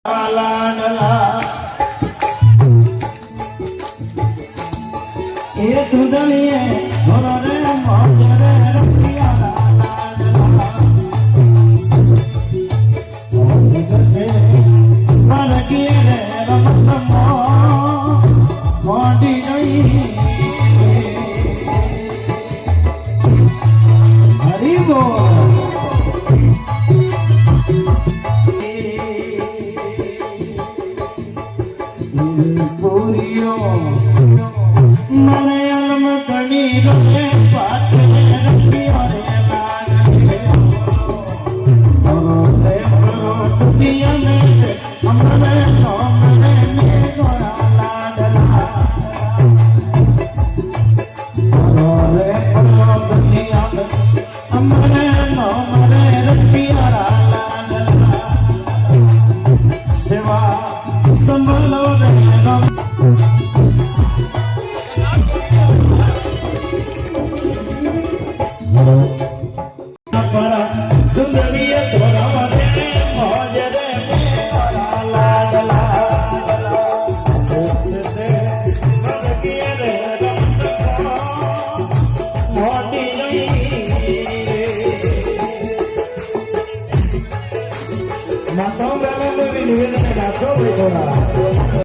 લાડલા એ તુદલીએ ઘોરો રે મોજ રે રપિયા લાડલા મારકી રે રમત મોડી ગઈ હરી બોલ મલયાલમ તણી રોકે પાછે રપિયો રે લાગલે ઓરે ઓરો દુનિયા ને અમરે નો મને ને ગોરા લાડલા ઓરે ઓરો દુનિયા ને અમરે નો મરે રપિયા લાડલા સેવા સંભળો રે રમ Matong dalam lebih nivelan